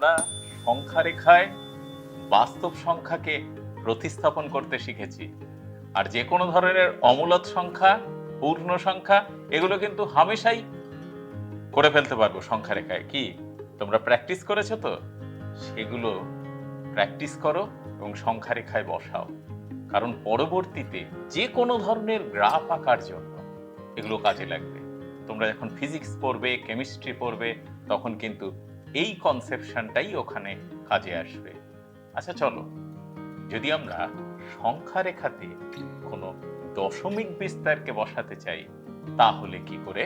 আমরা সংখ্যা রেখায় বাস্তব সংখ্যাকে প্রতিস্থাপন করতে শিখেছি। আর যে কোনো ধরনের অমূলদ সংখ্যা, পূর্ণ সংখ্যা এগুলো কিন্তু হামেশাই করে ফেলতে পারবো সংখ্যা রেখায়। কি তোমরা প্র্যাকটিস করেছো তো? সেগুলো প্র্যাকটিস করো এবং সংখ্যা রেখায় বসাও, কারণ পরবর্তীতে যে কোনো ধরনের গ্রাফ আঁকার জন্য এগুলো কাজে লাগবে। তোমরা যখন ফিজিক্স পড়বে, কেমিস্ট্রি পড়বে, তখন কিন্তু এই কনসেপশনটাই ওখানে কাজে আসবে। আচ্ছা চলো, যদি আমরা সংখ্যা রেখাতে কোনো দশমিক বিস্তারকে বসাতে চাই তাহলে কি করে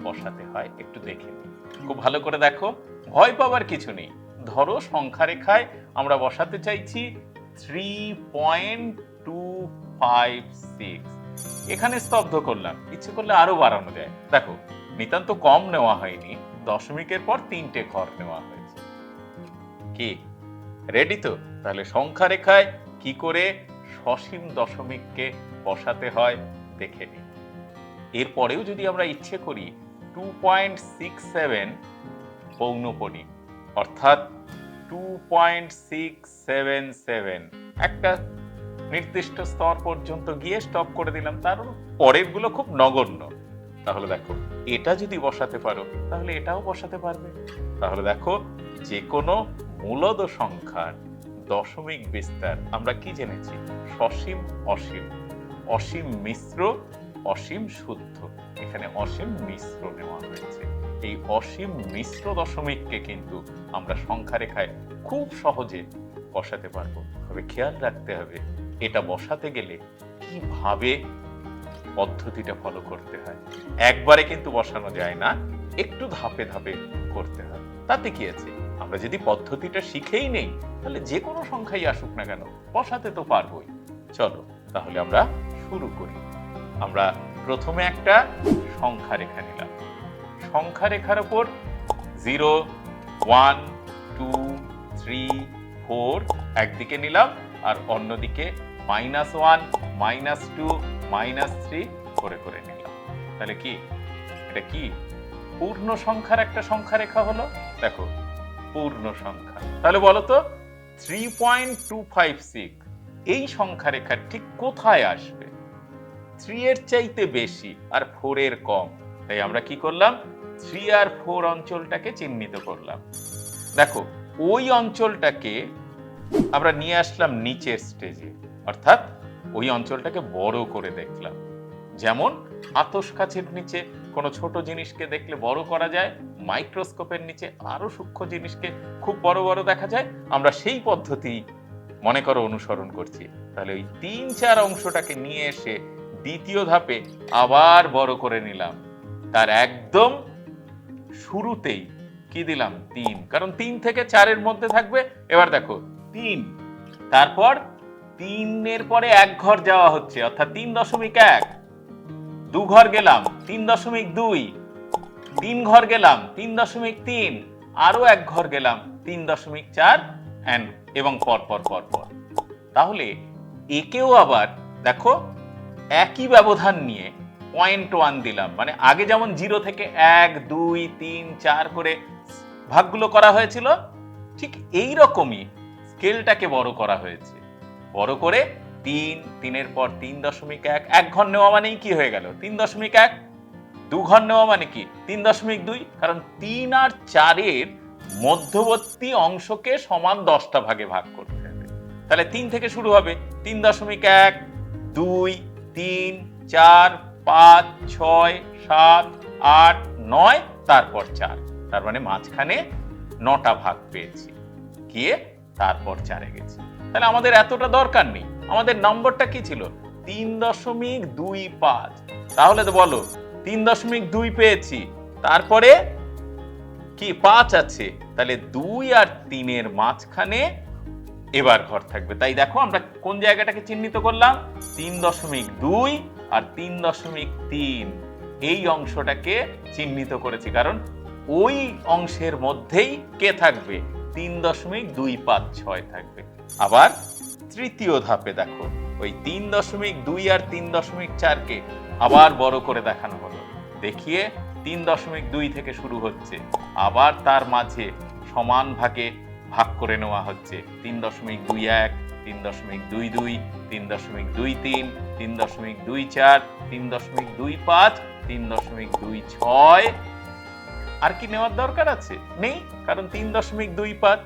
বসাতে হয় একটু দেখে নিই। খুব ভালো করে দেখো, ভয় পাওয়ার কিছু নেই। ধরো সংখ্যা রেখায় আমরা বসাতে চাইছি 3.256। এখানে স্তব্ধ করলাম, ইচ্ছে করলে আরো বাড়ানো যায়। দেখো নিতান্ত কম নেওয়া হয়নি, দশমিকের পর 3টে ঘর নেওয়া হয়েছে। কি রেডি তো? তাহলে সংখ্যা রেখায় কি করে সসীম দশমিককে বসাতে হয় দেখে নিই। এরপরেও যদি আমরা ইচ্ছে করি 2.67 পৌনঃপুনিক, অর্থাৎ 2.677, একটা নির্দিষ্ট স্তর পর্যন্ত গিয়ে স্টপ করে দিলাম, তার পরের গুলো খুব নগণ্য। তাহলে দেখো এটা যদি বসাতে পারো তাহলে এটাও বসাতে পারবে। তাহলে দেখো যে কোনো মূলদ সংখ্যার দশমিক বিস্তার আমরা কি জেনেছি? সসীম, অসীম, অসীম মিশ্র, অসীম শুদ্ধ। এখানে অসীম মিশ্র নেওয়া হয়েছে। এই অসীম মিশ্র দশমিককে কিন্তু আমরা সংখ্যা রেখায় খুব সহজে বসাতে পারবো। তবে খেয়াল রাখতে হবে এটা বসাতে গেলে কিভাবে পদ্ধতিটা ফলো করতে হয়। একবারে কিন্তু বসানো যায় না, একটু ধাপে ধাপে করতে হয়। তাতে কি আছে, আমরা যদি পদ্ধতিটা শিখেই নেই তাহলে যে কোনো সংখ্যাই আসুক না কেন বসাতে তো পারবোই। চলো তাহলে আমরা শুরু করি। আমরা প্রথমে একটা সংখ্যা রেখা নিলাম। সংখ্যা রেখার উপর 0, 1, 2, 3, 4 একদিকে নিলাম, আর অন্যদিকে -1, -2, -3 করে করে নিলাম। তাহলে কি এটা কি পূর্ণ সংখ্যার একটা সংখ্যা রেখা হলো? দেখো পূর্ণ সংখ্যা। তাহলে বলো তো 3.256 এই সংখ্যা রেখার ঠিক কোথায় আসবে? 3 এর চাইতে বেশি আর 4 এর কম। তাই আমরা কি করলাম? 3 আর 4 অঞ্চলটাকে চিহ্নিত করলাম। দেখো ওই অঞ্চলটাকে আমরা নিয়ে আসলাম নিচের স্টেজে, অর্থাৎ ওই অঞ্চলটাকে বড় করে দেখলাম। যেমন আতশ কাচের নিচে কোনো ছোট জিনিসকে দেখলে বড় করা যায়, মাইক্রোস্কোপের নিচে আরো সূক্ষ্ম জিনিসকে খুব বড় বড় দেখা যায়। আমরা সেই পদ্ধতি মনে করো অনুসরণ করছি। তাহলে ওই 3-4 অংশটাকে নিয়ে এসে দ্বিতীয় ধাপে আবার বড় করে নিলাম। তার একদম শুরুতেই কি দিলাম? 3, কারণ 3 থেকে 4 এর মধ্যে থাকবে। এবার দেখো 3, তারপর 3 এর পরে এক ঘর যাওয়া হচ্ছে, অর্থাৎ 3.1, 2 ঘর গেলাম 3.2, 3 ঘর গেলাম 3.3, আরো এক ঘর গেলাম 3.4 এবং পরপর পরপর। তাহলে একেও আবার দেখো একই ব্যবধান নিয়ে 0.1 দিলাম, মানে আগে যেমন 0 থেকে 1, 2, 3, 4 করে ভাগগুলো করা হয়েছিল, ঠিক এই রকমই স্কেলটাকে বড় করা হয়েছে। বড় করে 3, 3 এর পর 3.1, এক ঘর নেওয়া মানেই কি হয়ে গেল? 3.1, 2 ঘর নেওয়া মানে কি? 3.2, কারণ 3 আর 4 এর মধ্যবর্তী অংশকে সমান 10টা ভাগে ভাগ করতে হবে। তাহলে 3 থেকে শুরু হবে, 3.1, 2, 3, 4, 5, 6, 7, 8, 9, তারপর 4। তার মানে মাঝখানে 9টা ভাগ পেয়েছি, গিয়ে তারপর 4 এ গেছি। তাহলে আমাদের এতটা দরকার নেই। আমাদের নম্বরটা কি ছিল? 3.25। তাহলে তো বলো 3.2 পেয়েছি, তারপরে কি 5 আছে, তাহলে 2 আর 3 এর মাঝখানে এবার ঘর থাকবে। তাই দেখো আমরা কোন জায়গাটাকে চিহ্নিত করলাম? 3.2 আর 3.3 এই অংশটাকে চিহ্নিত করেছি, কারণ ওই অংশের মধ্যেই কে থাকবে? 3.256 থাকবে। আবার তৃতীয় ধাপে দেখো ওই 3.2 আর 3.4 কে আবার বড় করে দেখানো হলো। দেখিয়ে 3.2 থেকে শুরু হচ্ছে, আবার তার মাঝে সমান ভাগে ভাগ করে নেওয়া হচ্ছে 3.21, 3.22, 3.23, 3.24, 3.25, 3.26। আর কি নেওয়ার দরকার আছে? নেই, কারণ 3.25।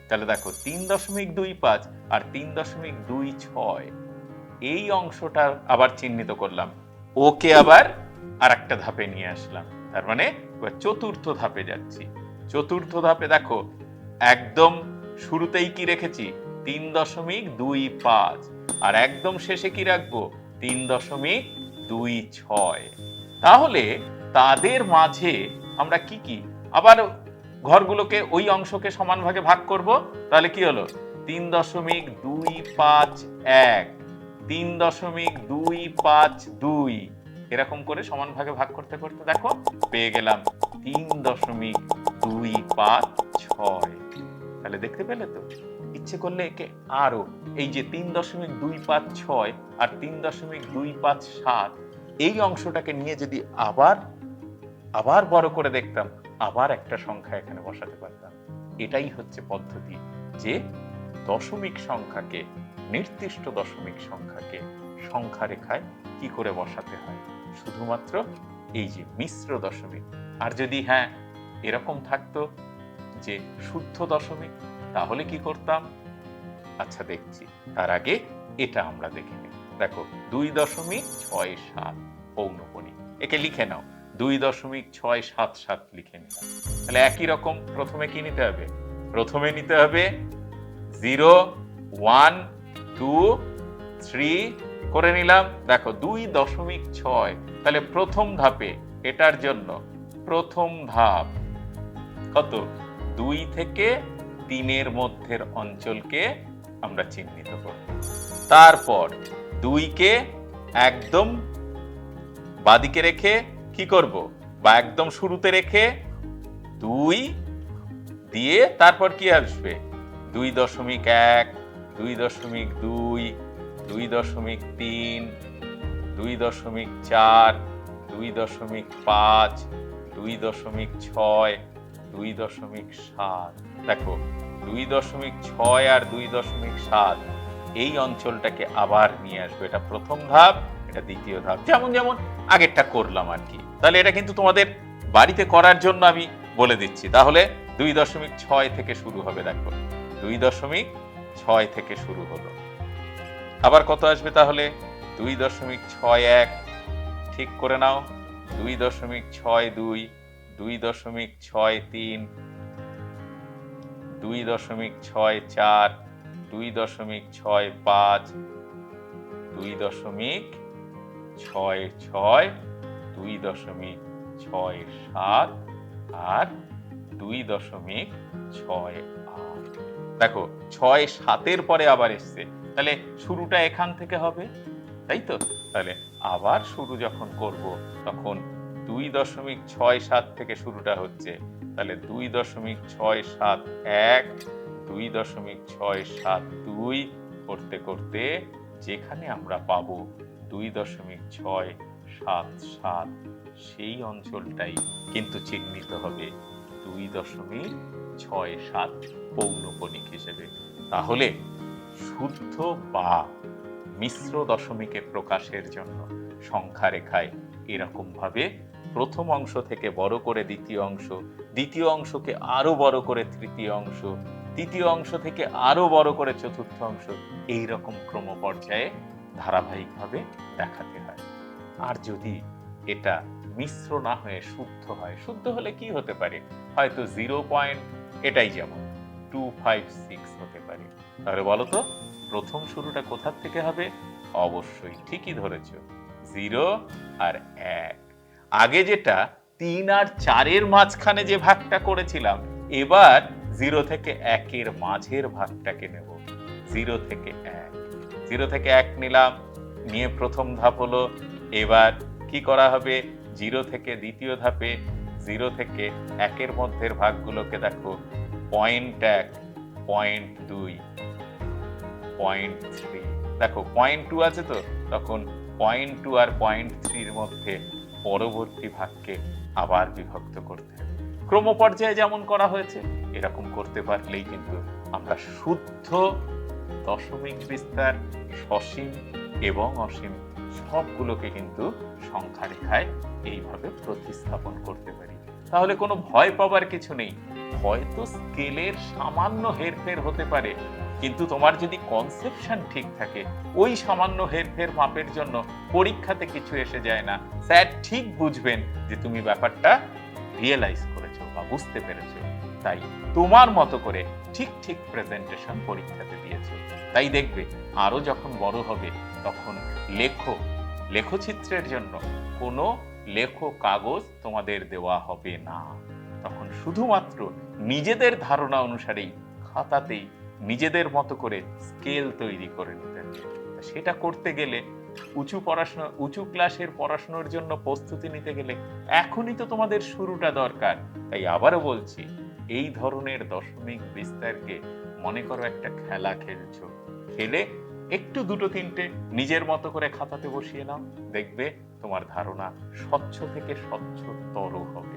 তাহলে দেখো 3.25 আর 3.26 এই অংশটা আবার চিহ্নিত করলাম, ওকে আবার আর একটা ধাপে নিয়ে আসলাম। তার মানে এবার চতুর্থ ধাপে যাচ্ছি। চতুর্থ ধাপে দেখো একদম শুরুতেই কি রেখেছি? 3.25, আর একদম শেষে কি রাখবো? 3.26। তাহলে তাদের মাঝে আমরা কি কি আবার ঘরগুলোকে ওই অংশকে সমান ভাগে ভাগ করব। তাহলে কি হলো? 3.251, 3.252, এরকম করে সমান ভাগে ভাগ করতে করতে দেখো পেয়ে গেলাম 3.256। তাহলে দেখতে পেলে তো? ইচ্ছে করলে একে আরো এই যে 3.256 আর 3.257 এই অংশটাকে নিয়ে যদি আবার বড় করে দেখতাম, আবার একটা সংখ্যা এখানে বসাতে পারতাম। এটাই হচ্ছে পদ্ধতি, যে দশমিক সংখ্যাকে, নির্দিষ্ট দশমিক সংখ্যাকে সংখ্যা রেখায় কি করে বসাতে হয়, শুধুমাত্র এই যে মিশ্র দশমিক। আর যদি এরকম থাকতো যে শুদ্ধ দশমিক, তাহলে কি করতাম? আচ্ছা দেখছি, তার আগে এটা আমরা দেখে নিই। দেখো 2.67 পৌনঃপুনিক, একে লিখে নাও 2.677 লিখে নিলাম। তাহলে একই রকম প্রথমে কি নিতে হবে? প্রথমে নিতে হবে 0, 1, 2, 3 করে নিলাম। দেখো 2.6, তাহলে প্রথম ধাপে এটার জন্য প্রথম ধাপ কত? 2 থেকে 3 মধ্যের অঞ্চলকে আমরা চিহ্নিত করব। তারপর 2 কে একদম বাদিকে রেখে কি করব? বা একদম শুরুতে রেখে 2 দিয়ে তারপর কি আসবে? 2.1, 2.2, 2.3, 2.4, 2.5, 2.6, 2.7। দেখো 2.6 আর 2.7 এই অঞ্চলটাকে আবার নিয়ে আসবে। এটা প্রথম ধাপ, এটা দ্বিতীয় ধাপ, যেমন যেমন আগেরটা করলাম আর কি। তাহলে এটা কিন্তু তোমাদের বাড়িতে করার জন্য আমি বলে দিচ্ছি। তাহলে 2.6 থেকে শুরু হবে। দেখো 2.6 থেকে শুরু হলো। আবার কত আসবে তাহলে? 2.61 ঠিক করে নাও, 2.62, 2.63, 2.64, 2.65, 2.66, 2.67 আর 2.68। দেখো 6-7 পরে আবার এসছে, তাহলে শুরুটা এখান থেকে হবে, তাই তো? তাহলে আবার শুরু যখন করব তখন 2.67 থেকে শুরুটা হচ্ছে। তাহলে 2.671, 2.672 করতে করতে যেখানে আমরা পাবো 2.677, সেই অঞ্চলটাই কিন্তু চিহ্নিত হবে 2.67 পৌনঃপুনিক হিসেবে। তাহলে শুদ্ধ বা মিশ্র দশমিকের প্রকাশের জন্য সংখ্যা রেখায় এরকম ভাবে প্রথম অংশ থেকে বড় করে দ্বিতীয় অংশ, দ্বিতীয় অংশকে আরো বড় করে তৃতীয় অংশ, তৃতীয় অংশ থেকে আরো বড় করে চতুর্থ অংশ, এই রকম ক্রম পর্যায়ে ধারাবাহিকভাবে দেখাতে হয়। আর যদি এটা মিশ্র না হয়ে শুদ্ধ হয়, শুদ্ধ হলে কি হতে পারে? হয়তো 0 পয়েন্ট, এটাই যেমন 256 হতে পারে। তাহলে বলো তো প্রথম শুরুটা কোথা থেকে হবে? অবশ্যই ঠিকই ধরেছ, 0 আর 1। আগে যেটা 3 আর 4 মাঝখানে যে ভাগটা করেছিলাম, এবার 0 থেকে 1 মাঝের ভাগটাকে নেব। 0 থেকে 1, 0 থেকে 1 নিলাম, নিয়ে প্রথম ধাপ হলো। এবার কি করা হবে? 0 থেকে দ্বিতীয় ধাপে 0 থেকে 1 মধ্যের ভাগগুলোকে দেখো, 0.1, 0.2, 0.3। দেখো 0.2 আছে তো, তখন 0.2 আর 0.3 মধ্যে পরবর্তী ভাগকে আবার বিভক্ত করতে হবে। ক্রমপর্যায়ে যেমন করা হয়েছে এরকম করতে পারলেই কিন্তু আমরা শুদ্ধ দশমিক বিস্তার, সসীম এবং অসীম সবগুলোকে কিন্তু সংখ্যা রেখায় এইভাবে প্রতিস্থাপন করতে পারি। তাহলে কোনো ভয় পাবার কিছু নেই। হয়তো স্কেলের সামান্য হেরফের হতে পারে, কিন্তু তোমার যদি কনসেপশন ঠিক থাকে, ওই সামান্য হেরফের মাপের জন্য পরীক্ষাতে কিছু এসে যায় না। স্যার ঠিক বুঝবেন যে তুমি ব্যাপারটা রিয়েলাইজ করেছো বা বুঝতে পেরেছো, তাই তোমার মতো করে ঠিক ঠিক প্রেজেন্টেশন পরীক্ষাতে দিয়েছো। তাই দেখবে আরো যখন বড় হবে তখন লেখচিত্রের জন্য কোনো লেখো কাগজ তোমাদের দেওয়া হবে না। তখন শুধুমাত্র নিজেদের ধারণা অনুসারেই খাতাতেই নিজেদের মতো করে স্কেল তৈরি করে নিতে হবে। সেটা করতে গেলে উঁচু ক্লাসের পড়াশোনার জন্য প্রস্তুতি নিতে গেলে এখনই তো তোমাদের শুরুটা দরকার। তাই আবারও বলছি, এই ধরনের দশমিক বিস্তারকে মনে করো একটা খেলা খেলছো, খেলে একটু দুটো তিনটে নিজের মতো করে খাতাতে বসিয়ে নাও, দেখবে তোমার ধারণা স্বচ্ছ থেকে স্বচ্ছতর হবে।